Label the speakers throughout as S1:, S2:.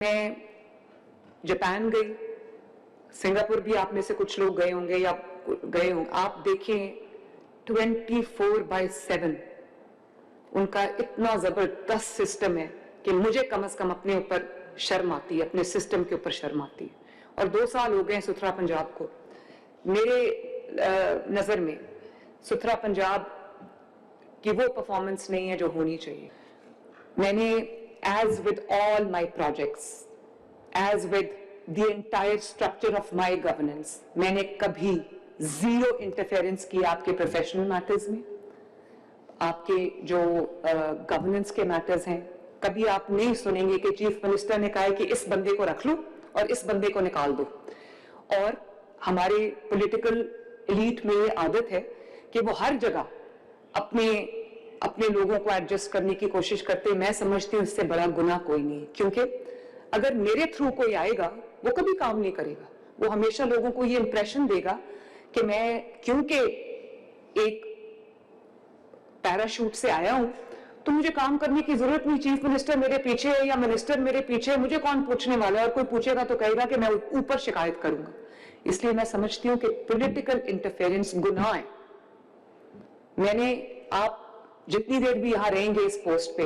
S1: मैं जापान गई, सिंगापुर भी आप में से कुछ लोग गए होंगे या गए होंगे। आप देखें 24/7 उनका इतना जबरदस्त सिस्टम है कि मुझे कम से कम अपने ऊपर शर्म आती है, अपने सिस्टम के ऊपर शर्म आती है। और 2 साल हो गए सुथरा पंजाब को। मेरे नजर में सुथरा पंजाब की वो परफॉर्मेंस नहीं है जो होनी चाहिए। मैंने as with all my projects, as with the entire structure of my governance, मैंने कभी zero interference की आपके professional matters में, आपके जो governance के matters हैं। कभी आप नहीं सुनेंगे कि चीफ मिनिस्टर ने कहा है कि इस बंदे को रख लो और इस बंदे को निकाल दो। और हमारे पॉलिटिकल एलीट में ये आदत है कि वो हर जगह अपने लोगों को एडजस्ट करने की कोशिश करते हैं। मैं समझती हूं इससे बड़ा गुनाह कोई नहीं, क्योंकि अगर मेरे थ्रू कोई आएगा वो कभी काम नहीं करेगा। वो हमेशा लोगों को ये इंप्रेशन देगा कि मैं क्योंकि एक पैराशूट से आया हूं तो मुझे काम करने की जरूरत नहीं। चीफ मिनिस्टर मेरे पीछे है या मिनिस्टर मेरे पीछे है, मुझे कौन पूछने वाला है? और कोई पूछेगा तो कहेगा कि मैं ऊपर शिकायत करूंगा। इसलिए मैं समझती हूं कि पॉलिटिकल इंटरफेरेंस गुनाह है। आप जितनी देर भी यहां रहेंगे इस पोस्ट पे,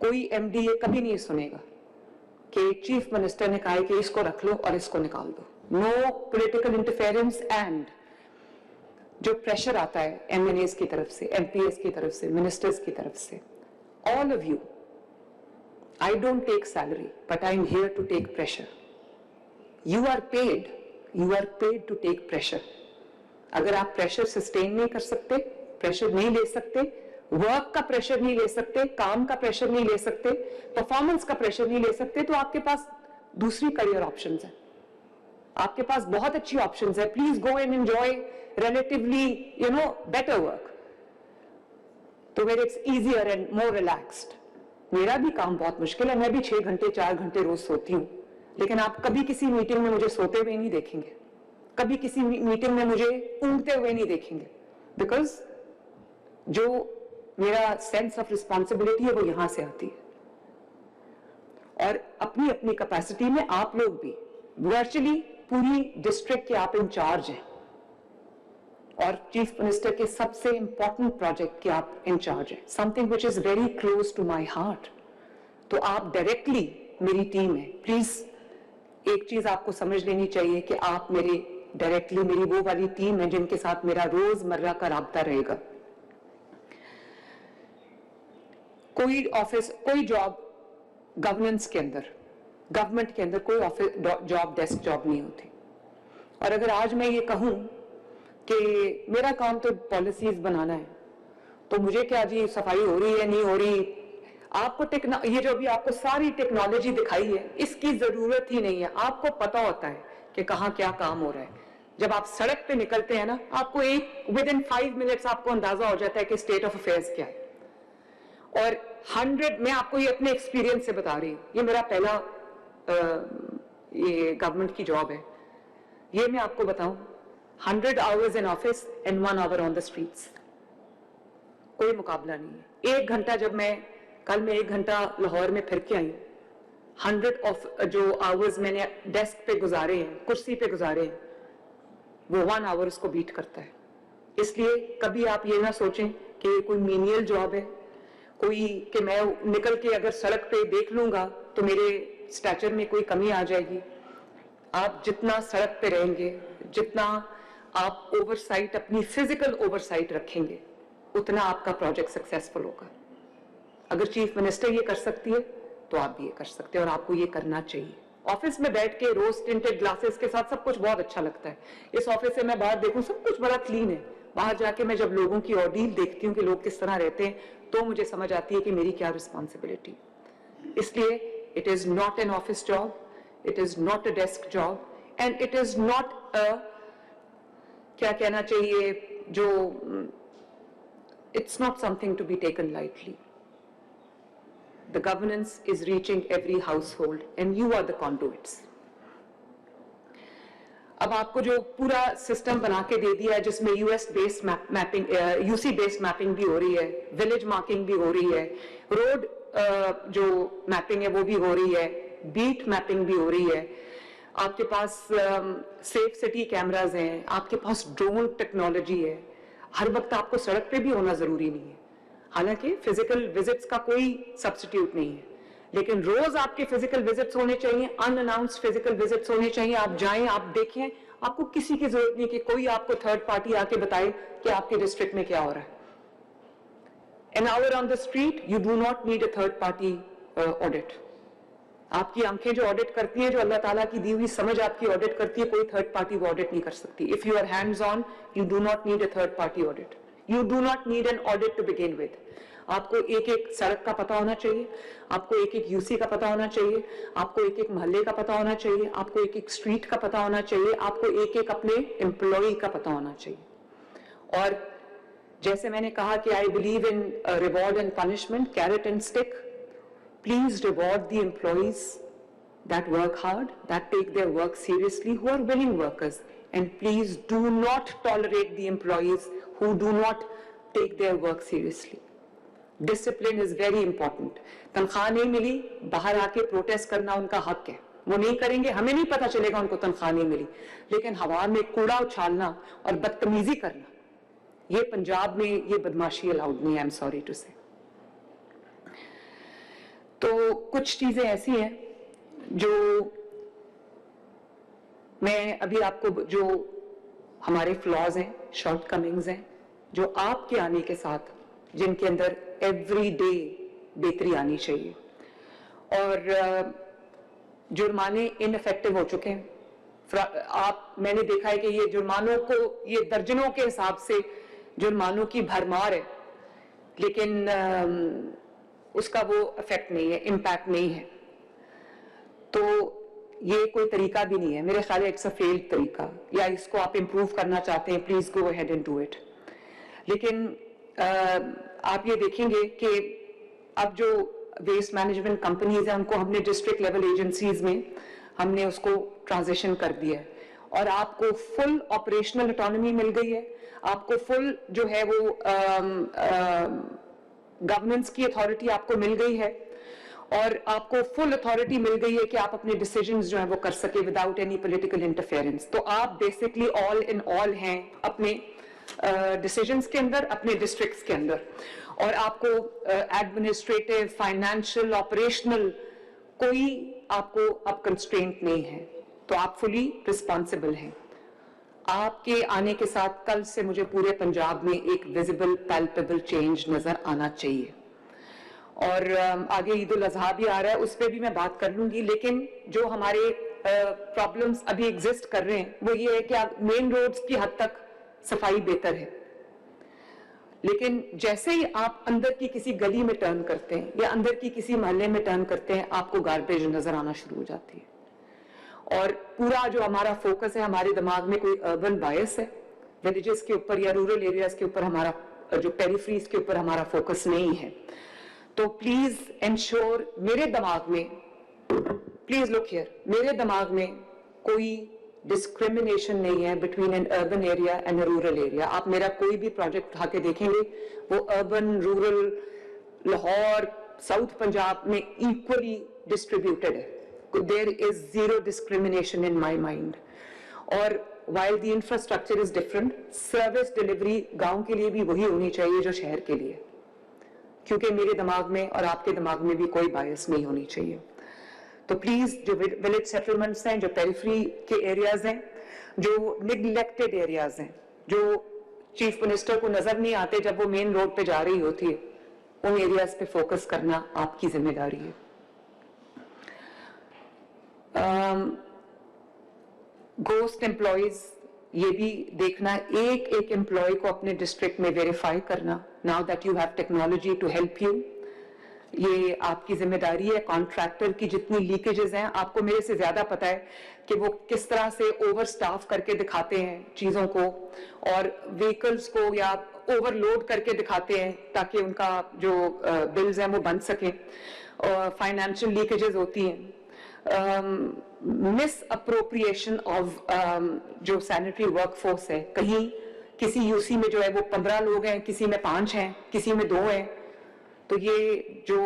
S1: कोई एमडी ये कभी नहीं सुनेगा कि चीफ मिनिस्टर ने कहा है कि इसको रख लो और इसको निकाल दो। No political interference. एंड जो प्रेशर आता है एमएनएस की तरफ से, एमपीएस की तरफ से, मिनिस्टर्स की तरफ से, all of you, I don't take salary but I am here to take pressure. You are paid to take pressure. अगर आप प्रेशर सस्टेन नहीं कर सकते, प्रेशर नहीं ले सकते, वर्क का प्रेशर नहीं ले सकते, काम का प्रेशर नहीं ले सकते, परफॉर्मेंस का प्रेशर नहीं ले सकते, तो आपके पास दूसरी करियर ऑप्शंस है। आपके पास बहुत अच्छी ऑप्शंस है। Please go and enjoy relatively better work, तो where it's easier and more relaxed. मेरा भी काम बहुत मुश्किल है। मैं भी 6 घंटे 4 घंटे रोज सोती हूं, लेकिन आप कभी किसी मीटिंग में मुझे सोते हुए नहीं देखेंगे, कभी किसी मीटिंग में मुझे ऊँघते हुए नहीं देखेंगे, बिकॉज जो मेरा सेंस ऑफ रिस्पॉन्सिबिलिटी है वो यहां से आती है। और अपनी अपनी कैपेसिटी में आप लोग भी वर्चुअली पूरी डिस्ट्रिक्ट के आप इंचार्ज हैं और चीफ मिनिस्टर के सबसे इंपॉर्टेंट प्रोजेक्ट के आप इंचार्ज हैं, something which is very close to my heart. तो आप डायरेक्टली मेरी टीम है। प्लीज एक चीज आपको समझ लेनी चाहिए कि आप मेरी वो वाली टीम है जिनके साथ मेरा रोजमर्रा का राब्ता रहेगा। कोई ऑफिस, कोई जॉब गवर्नेंस के अंदर, गवर्नमेंट के अंदर कोई ऑफिस जॉब डेस्क जॉब नहीं होती। और अगर आज मैं ये कहूं कि मेरा काम तो पॉलिसीज बनाना है, तो मुझे क्या जी सफाई हो रही है नहीं हो रही, आपको ये जो भी आपको सारी टेक्नोलॉजी दिखाई है इसकी जरूरत ही नहीं है। आपको पता होता है कि कहां क्या काम हो रहा है। जब आप सड़क पे निकलते हैं ना, आपको विद इन 5 मिनट्स आपको अंदाजा हो जाता है कि स्टेट ऑफ अफेयर्स क्या है। और 100, मैं आपको ये अपने एक्सपीरियंस से बता रही हूं, ये मेरा पहला ये गवर्नमेंट की जॉब है। ये मैं आपको बताऊं, 100 hours in office and 1 hour on the streets, कोई मुकाबला नहीं है। 1 घंटा कल मैं 1 घंटा लाहौर में फिर के आई, 100 ऑफ जो आवर्स मैंने डेस्क पे गुजारे हैं, कुर्सी पे गुजारे हैं, वो 1 आवर उसको बीट करता है। इसलिए कभी आप ये ना सोचें कि ये कोई मीनियल जॉब है, कि मैं निकल के अगर सड़क पे देख लूंगा तो मेरे स्टैचर में कोई कमी आ जाएगी। आप जितना सड़क पे रहेंगे, जितना आप ओवरसाइट, अपनी फिजिकल ओवरसाइट रखेंगे, उतना आपका प्रोजेक्ट सक्सेसफुल होगा। अगर चीफ मिनिस्टर ये कर सकती है तो आप भी ये कर सकते हैं, और आपको ये करना चाहिए। ऑफिस में बैठ के रोज टिंटेड ग्लासेस के साथ सब कुछ बहुत अच्छा लगता है। इस ऑफिस से मैं बाहर देखूं, सब कुछ बड़ा क्लीन है। बाहर जाके मैं जब लोगों की ऑर्डील देखती हूँ कि लोग किस तरह रहते हैं, तो मुझे समझ आती है कि मेरी क्या रिस्पॉन्सिबिलिटी। इसलिए it is not an office job, it is not a desk job, and it is not क्या कहना चाहिए, जो it's not something to be taken lightly. The governance is reaching every household and you are the conduits. अब आपको जो पूरा system बना के दे दिया है, जिसमें US based mapping, UC based mapping भी हो रही है, विलेज मार्किंग भी हो रही है, रोड जो मैपिंग है वो भी हो रही है, बीट मैपिंग भी हो रही है, आपके पास सेफ सिटी कैमराज हैं, आपके पास ड्रोन टेक्नोलॉजी है। हर वक्त आपको सड़क पे भी होना जरूरी नहीं है, हालांकि फिजिकल विजिट्स का कोई सब्स्टिट्यूट नहीं है, लेकिन रोज आपके फिजिकल विजिट्स होने चाहिए, अनअनाउंस्ड फिजिकल विजिट्स होने चाहिए। आप जाएं, आप देखें, आपको किसी की जरूरत नहीं कि कोई आपको थर्ड पार्टी आके बताए कि आपके डिस्ट्रिक्ट में क्या हो रहा है। An hour on the street, you do not need a third party audit. आपकी आंखें जो ऑडिट करती हैं, जो अल्लाह ताला की दी हुई समझ आपकी ऑडिट करती है, कोई थर्ड पार्टी वो ऑडिट नहीं कर सकती। If you are hands on, you do not need a third party audit, you do not need an audit to begin with. आपको एक एक सड़क का पता होना चाहिए, आपको एक एक यूसी का पता होना चाहिए, आपको एक एक मोहल्ले का पता होना चाहिए, आपको एक एक स्ट्रीट का पता होना चाहिए, आपको एक एक अपने एम्प्लॉय का पता होना चाहिए। और जैसे मैंने कहा कि I believe in reward and punishment, carrot and stick. Please reward the employees that work hard, that take their work seriously, who are willing workers, and please do not tolerate the employees who do not take their work seriously. Discipline is very important. तनख्वाह नहीं मिली, बाहर आके protest करना उनका हक है, वो नहीं करेंगे, हमें नहीं पता चलेगा उनको तनख्वाह नहीं मिली, लेकिन हवा में कूड़ा उछालना और बदतमीजी करना, ये पंजाब में ये बदमाशी अलाउड नहीं है। आई एम सॉरी टू से। तो कुछ चीजें ऐसी हैं जो मैं अभी आपको, जो हमारे फ्लॉज हैं, शॉर्टकमिंग्स हैं, जो आपके आने के साथ, जिनके अंदर एवरी डे बेहतरी आनी चाहिए। और जुर्माने इनफेक्टिव हो चुके हैं। मैंने देखा है कि ये जुर्मानों को, ये दर्जनों के हिसाब से जुर्मानों की भरमार है, लेकिन उसका वो इफेक्ट नहीं है, इम्पैक्ट नहीं है। तो ये कोई तरीका भी नहीं है, मेरे ख्याल है इट्स अ फेल्ड तरीका, या इसको आप इम्प्रूव करना चाहते हैं, please go ahead and do it. लेकिन आप ये देखेंगे कि अब जो वेस्ट मैनेजमेंट कंपनीज हैं, उनको हमने डिस्ट्रिक्ट लेवल एजेंसीज में हमने उसको ट्रांजिशन कर दिया है, और आपको फुल ऑपरेशनल ऑटोनॉमी मिल गई है, आपको फुल जो है वो गवर्नेंस की अथॉरिटी आपको मिल गई है, और आपको फुल अथॉरिटी मिल गई है कि आप अपने डिसीजंस जो है वो कर सके विदाउट एनी पॉलिटिकल इंटरफेरेंस। तो आप बेसिकली ऑल इन ऑल हैं अपने डिसीजंस के अंदर, अपने डिस्ट्रिक्ट्स के अंदर, और आपको एडमिनिस्ट्रेटिव, फाइनेंशियल, ऑपरेशनल कोई आपको अब कंस्ट्रेंट नहीं है, तो आप फुली रिस्पॉन्सिबल हैं। आपके आने के साथ कल से मुझे पूरे पंजाब में एक विजिबल पैल्पेबल चेंज नजर आना चाहिए। और आगे ईद उल अजहा भी आ रहा है, उस पर भी मैं बात कर लूंगी, लेकिन जो हमारे प्रॉब्लम्स अभी एग्जिस्ट कर रहे हैं वो ये है कि मेन रोड्स की हद तक सफाई बेहतर है, लेकिन जैसे ही आप अंदर की किसी गली में टर्न करते हैं या अंदर की किसी मोहल्ले में टर्न करते हैं, आपको गार्बेज नजर आना शुरू हो जाती है। और पूरा जो हमारा फोकस है, हमारे दिमाग में कोई अर्बन बायस है, विलेजेस के ऊपर या रूरल एरियाज के ऊपर, हमारा जो पेरिफेरीज के ऊपर हमारा फोकस नहीं है। तो प्लीज एंश्योर, मेरे दिमाग में, प्लीज लुक हियर, मेरे दिमाग में कोई डिस्क्रिमिनेशन नहीं है between an urban area and rural area. आप मेरा कोई भी प्रोजेक्ट उठा के देखेंगे, वो urban, rural, Lahore, south Punjab में इक्वली डिस्ट्रीब्यूटेड है। There is zero discrimination in my mind. और while the infrastructure is different, service delivery गांव के लिए भी वही होनी चाहिए जो शहर के लिए, क्योंकि मेरे दिमाग में और आपके दिमाग में भी कोई बायस नहीं होनी चाहिए। तो प्लीज, जो विलेज सेटलमेंट्स हैं, जो पेरिफेरी के एरियाज हैं, जो निग्लेक्टेड एरियाज हैं, जो चीफ मिनिस्टर को नजर नहीं आते जब वो मेन रोड पे जा रही होती है, उन एरियाज पे फोकस करना आपकी जिम्मेदारी है। घोस्ट एम्प्लॉयज, ये भी देखना, एक एक एम्प्लॉय को अपने डिस्ट्रिक्ट में वेरीफाई करना। Now that you have technology to help you, ये आपकी जिम्मेदारी है। कॉन्ट्रैक्टर की जितनी लीकेजेस हैं, आपको मेरे से ज्यादा पता है कि वो किस तरह से ओवर स्टाफ करके दिखाते हैं चीजों को, और व्हीकल्स को या ओवरलोड करके दिखाते हैं ताकि उनका जो बिल्स हैं वो बन सके। फाइनेंशियल लीकेजेस होती हैं, मिस अप्रोप्रिएशन ऑफ जो सैनिटरी वर्कफोर्स है। कहीं किसी यूसी में जो है वो 15 लोग हैं, किसी में 5 हैं, किसी में 2 हैं। तो ये जो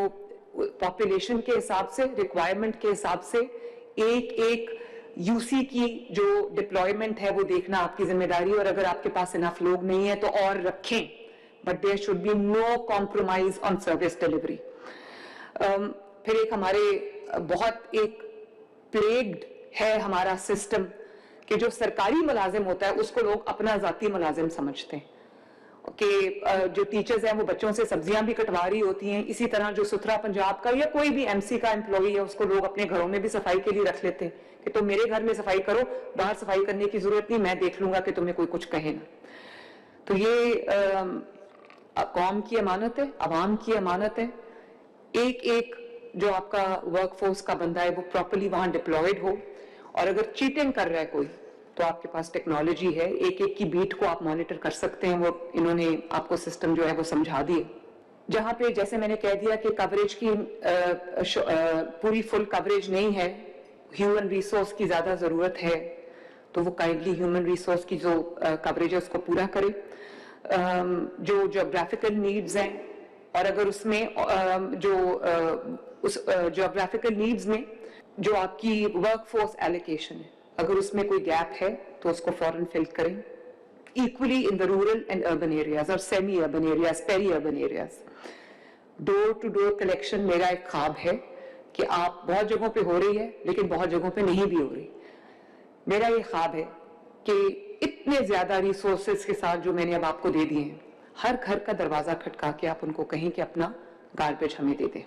S1: पॉपुलेशन के हिसाब से, रिक्वायरमेंट के हिसाब से एक एक यूसी की जो डिप्लॉयमेंट है वो देखना आपकी जिम्मेदारी, और अगर आपके पास इनफ लोग नहीं है तो और रखें, but there should be no compromise on service delivery. फिर एक हमारे बहुत एक प्लेग्ड है हमारा सिस्टम कि जो सरकारी मुलाजिम होता है उसको लोग अपना जाती मुलाजिम समझते हैं कि जो टीचर्स हैं वो बच्चों से सब्जियां भी कटवा रही होती हैं। इसी तरह जो सुथरा पंजाब का या कोई भी एमसी का एम्प्लॉई है उसको लोग अपने घरों में भी सफाई के लिए रख लेते हैं कि तुम मेरे घर में सफाई करो, बाहर सफाई करने की जरूरत नहीं, मैं देख लूंगा कि तुम्हें कोई कुछ कहे ना। तो ये कौम की अमानत है, अवाम की अमानत है। एक एक जो आपका वर्कफोर्स का बंदा है वो प्रॉपर्ली वहां डिप्लॉयड हो, और अगर चीटिंग कर रहा है कोई तो आपके पास टेक्नोलॉजी है, एक एक की बीट को आप मॉनिटर कर सकते हैं। वो इन्होंने आपको सिस्टम जो है वो समझा दिए। जहां पे जैसे मैंने कह दिया कि कवरेज की पूरी फुल कवरेज नहीं है, ह्यूमन रिसोर्स की ज्यादा जरूरत है, तो वो काइंडली ह्यूमन रिसोर्स की जो कवरेज है उसको पूरा करे। जो ज्योग्राफिकल नीड्स हैं, और अगर उसमें उस ज्योग्राफिकल नीड्स में जो आपकी वर्कफोर्स एलोकेशन है, अगर उसमें कोई गैप है तो उसको फौरन फिल करें। Equally in the rural and urban areas और semi urban areas, peri urban areas. Door to door collection मेरा एक ख्वाब है कि आप बहुत जगहों पे हो रही है लेकिन बहुत जगहों पे नहीं भी हो रही। मेरा ये ख्वाब है कि इतने ज्यादा रिसोर्सेज के साथ जो मैंने अब आपको दे दिए हैं, हर घर का दरवाजा खटका के आप उनको कहें कि अपना गार्बेज हमें दे दें।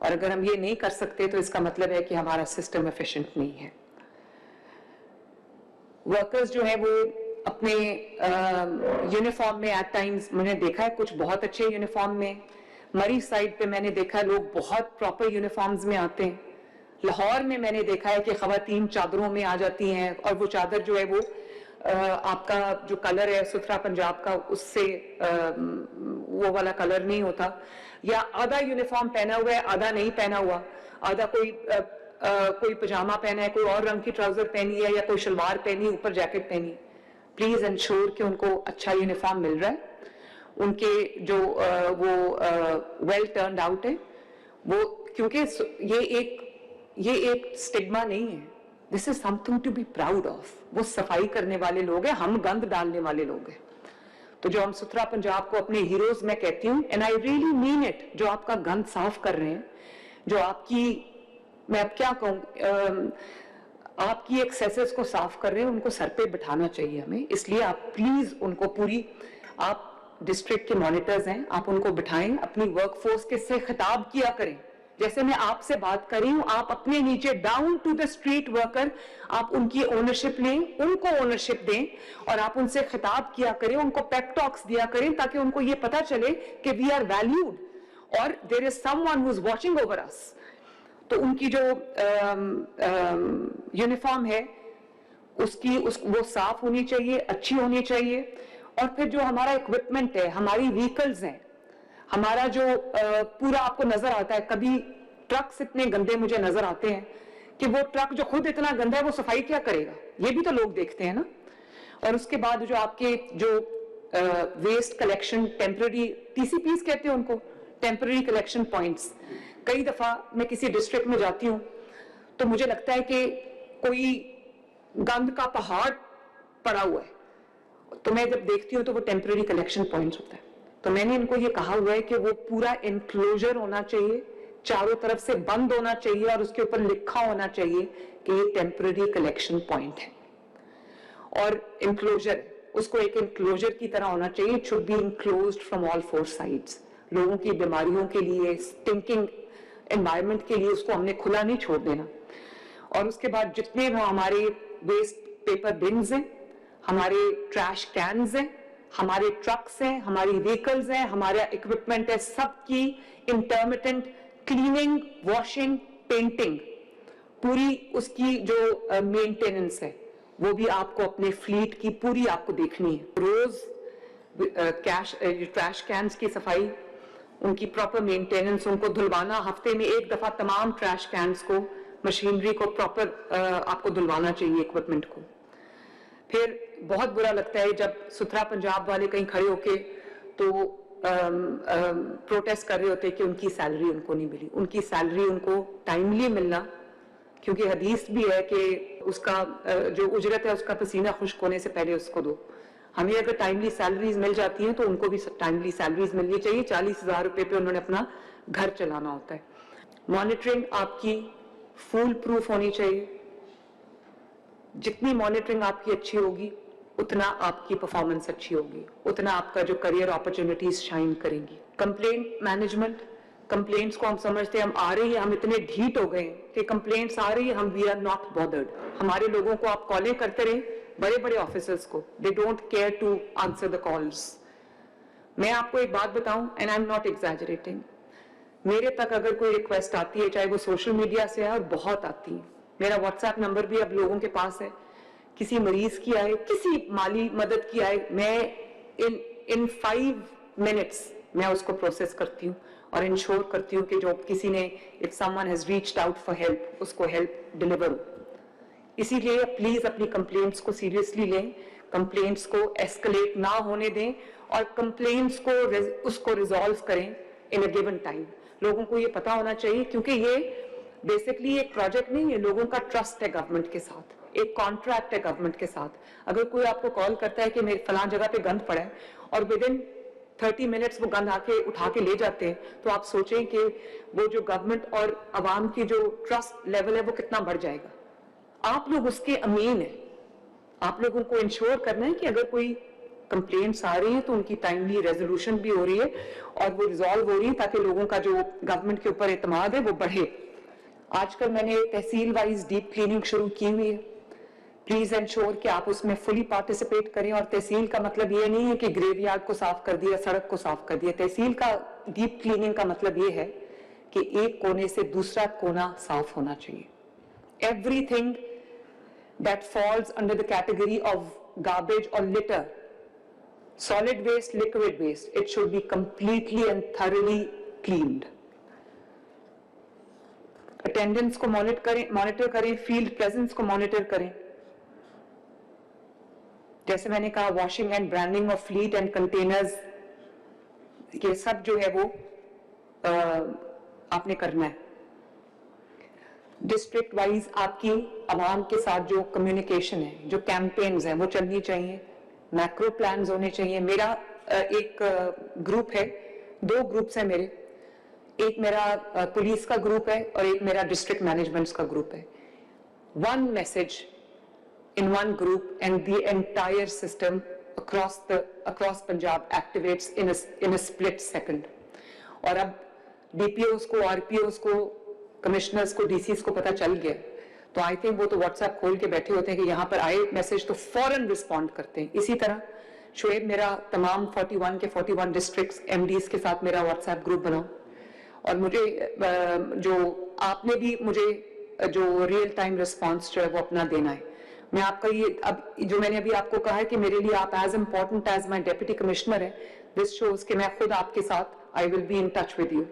S1: और अगर हम ये नहीं कर सकते तो इसका मतलब है कि हमारा सिस्टम एफिशिएंट नहीं है। वर्कर्स जो है वो अपने यूनिफॉर्म में एट टाइम्स मैंने देखा है कुछ बहुत अच्छे यूनिफॉर्म में, मरी साइड पे मैंने देखा है लोग बहुत प्रॉपर यूनिफॉर्म्स में आते हैं। लाहौर में मैंने देखा है कि खवातीन चादरों में आ जाती हैं, और वो चादर जो है वो आपका जो कलर है सुथरा पंजाब का उससे वो वाला कलर नहीं होता, या आधा यूनिफॉर्म पहना हुआ है आधा नहीं पहना हुआ, आधा कोई पजामा पहना है, कोई और रंग की ट्राउजर पहनी है, या कोई शलवार पहनी, ऊपर जैकेट पहनी। प्लीज इंश्योर कि उनको अच्छा यूनिफॉर्म मिल रहा है, उनके जो वो वेल टर्न्ड आउट है वो, क्योंकि ये एक स्टिग्मा नहीं है, this is something to be proud of. वो सफाई करने वाले लोग हैं, हम गंद डालने वाले लोग हैं। तो जो हम सुथरा पंजाब को अपने हीरोज में कहती हूँ, and I really mean it, जो आपका गंद साफ कर रहे हैं, जो आपकी, मैं अब क्या कहूँ, आपकी एक्सेसेस को साफ कर रहे हैं, उनको सर पे बिठाना चाहिए हमें। इसलिए आप प्लीज उनको पूरी, आप डिस्ट्रिक्ट के मॉनिटर्स हैं, आप उनको बिठाएं, अपनी वर्कफोर्स के से खिताब किया करें। जैसे मैं आपसे बात कर रही हूं, आप अपने नीचे down to the street worker, आप उनकी ओनरशिप लें, उनको ओनरशिप दें, और आप उनसे खिताब किया करें, उनको पेप टॉक्स दिया करें, ताकि उनको ये पता चले कि वी आर वैल्यूड और there is someone who is watching over us. तो उनकी जो यूनिफॉर्म है वो साफ होनी चाहिए, अच्छी होनी चाहिए। और फिर जो हमारा इक्विपमेंट है, हमारी व्हीकल्स हैं, हमारा जो पूरा आपको नजर आता है, कभी ट्रक्स इतने गंदे मुझे नजर आते हैं कि वो ट्रक जो खुद इतना गंदा है वो सफाई क्या करेगा, ये भी तो लोग देखते हैं ना। और उसके बाद जो आपके जो वेस्ट कलेक्शन टेम्पररी टीसीपीज कहते हैं उनको, टेम्पररी कलेक्शन पॉइंट्स, कई दफा मैं किसी डिस्ट्रिक्ट में जाती हूँ तो मुझे लगता है कि कोई गंद का पहाड़ पड़ा हुआ है, तो मैं जब देखती हूँ तो वो टेम्पररी कलेक्शन पॉइंट्स होता है। तो मैंने इनको ये कहा हुआ है कि वो पूरा एनक्लोजर होना चाहिए, चारों तरफ से बंद होना चाहिए, और उसके ऊपर लिखा होना चाहिए कि ये टेम्पररी कलेक्शन पॉइंट है। और एनक्लोजर उसको एक एनक्लोजर की तरह होना चाहिए, it should be enclosed from all four sides. लोगों की बीमारियों के लिए, स्टिंकिंग एनवायरनमेंट के लिए उसको हमने खुला नहीं छोड़ देना। और उसके बाद जितने वो हमारे वेस्ट पेपर बिन्स हैं, हमारे ट्रैश कैन्स हैं, हमारे ट्रक्स हैं, हमारी व्हीकल्स हैं, हमारा इक्विपमेंट है, सबकी इंटरमिटेंट क्लीनिंग, वॉशिंग, पेंटिंग, पूरी उसकी जो मेंटेनेंस है वो भी आपको अपने फ्लीट की पूरी आपको देखनी है। रोज ट्रैश कैन्स की सफाई, उनकी प्रॉपर मेंटेनेंस, उनको धुलवाना, हफ्ते में एक दफा तमाम ट्रैश कैन्स को, मशीनरी को प्रॉपर आपको धुलवाना चाहिए, इक्विपमेंट को। फिर बहुत बुरा लगता है जब सुथरा पंजाब वाले कहीं खड़े होके तो प्रोटेस्ट कर रहे होते कि उनकी सैलरी उनको नहीं मिली। उनकी सैलरी उनको टाइमली मिलना, क्योंकि हदीस भी है कि उसका जो उजरत है उसका पसीना खुश्क होने से पहले उसको दो। हमें अगर टाइमली सैलरीज मिल जाती हैं तो उनको भी टाइमली सैलरीज मिलनी चाहिए। 40,000 रुपए पे उन्होंने अपना घर चलाना होता है। मॉनिटरिंग आपकी फूल प्रूफ होनी चाहिए। जितनी मॉनिटरिंग आपकी अच्छी होगी उतना आपकी परफॉर्मेंस अच्छी होगी, उतना आपका जो करियर अपॉर्चुनिटीज शाइन करेंगी। कंप्लेंट मैनेजमेंट, कंप्लेंट्स को हम समझते हैं हम आ रही है, हम इतने ढीठ हो गए कि कंप्लेंट्स आ रही है, हम वी आर नॉट बॉदर्ड। हमारे लोगों को आप कॉलें करते रहे, बड़े बड़े ऑफिसर्स को, they don't care to answer the calls. मैं आपको एक बात बताऊं, and I am not exaggerating, मेरे तक अगर कोई रिक्वेस्ट आती है, चाहे वो सोशल मीडिया से है, और बहुत आती है, मेरा व्हाट्सएप नंबर भी अब लोगों के पास है, किसी मरीज की आए, किसी माली मदद की आए, मैं इन 5 मिनट्स मैं उसको प्रोसेस करती हूँ और इंश्योर करती हूँ कि जो किसी ने, if someone has reached out for help, उसको हेल्प डिलीवर हो। इसीलिए प्लीज अपनी कंप्लेंट्स को सीरियसली लें, कंप्लेंट्स को एस्केलेट ना होने दें और कंप्लेंट्स को उसको रिजॉल्व करें इन अ गिवन टाइम। लोगों को ये पता होना चाहिए, क्योंकि ये बेसिकली एक प्रोजेक्ट नहीं है, लोगों का ट्रस्ट है गवर्नमेंट के साथ, एक कॉन्ट्रैक्ट है गवर्नमेंट के साथ। अगर कोई आपको कॉल करता है कि मेरे फलां जगह पे गंद पड़ा है और विद इन 30 मिनट्स वो गंद आके उठा के ले जाते हैं, तो आप सोचें कि वो जो गवर्नमेंट और अवाम की जो ट्रस्ट लेवल है वो कितना बढ़ जाएगा। आप लोग उसके अमीन हैं, आप लोगों को इंश्योर करना है कि अगर कोई कंप्लेंट्स आ रही है तो उनकी टाइमली रेजोल्यूशन भी हो रही है और वो रिजॉल्व हो रही है, ताकि लोगों का जो गवर्नमेंट के ऊपर एतमाद है वो बढ़े। आजकल मैंने तहसील वाइज डीप क्लीनिंग शुरू की हुई है। प्लीज इंश्योर कि आप उसमें फुली पार्टिसिपेट करें। और तहसील का मतलब ये नहीं है कि ग्रेवयार्ड को साफ कर दिया, सड़क को साफ कर दिया। तहसील का डीप क्लीनिंग का मतलब ये है कि एक कोने से दूसरा कोना साफ होना चाहिए। Everything that falls under the category of garbage or litter, solid waste, liquid waste, it should be completely and thoroughly cleaned. Attendance को मॉनिटर करें, फील्ड प्रेजेंस को मॉनिटर करें। जैसे मैंने कहा, washing and branding of fleet and containers, ये सब जो है वो आपने करना है। डिस्ट्रिक्ट वाइज आपकी आवाम के साथ जो कम्युनिकेशन है, जो कैंपेन्स हैं, वो चलनी चाहिए। मैक्रो प्लान्स होने चाहिए। मेरा एक ग्रुप है, 2 ग्रुप्स हैं मेरे, एक मेरा पुलिस का ग्रुप है और एक मेरा डिस्ट्रिक्ट मैनेजमेंट्स का ग्रुप है। One message in one group and the entire system across Punjab activates in a split second। और अब डीपीओस को, आरपीओस को, कमिश्नर्स को, डीसीज को पता चल गया, तो आई थिंक वो तो व्हाट्सएप खोल के बैठे होते हैं कि यहाँ पर आए मैसेज तो फौरन रिस्पॉन्ड करते हैं। इसी तरह शोएब, मेरा तमाम 41 के 41 डिस्ट्रिक्ट्स एमडीज के साथ मेरा व्हाट्सएप ग्रुप बनाओ। और मुझे जो आपने भी मुझे जो रियल टाइम रिस्पॉन्स जो है वो अपना देना है। मैं आपका ये अब जो मैंने अभी आपको कहा है कि मेरे लिए आप as important as my deputy commissioner है, दिस शोज कि मैं खुद आपके साथ I will be in touch with you.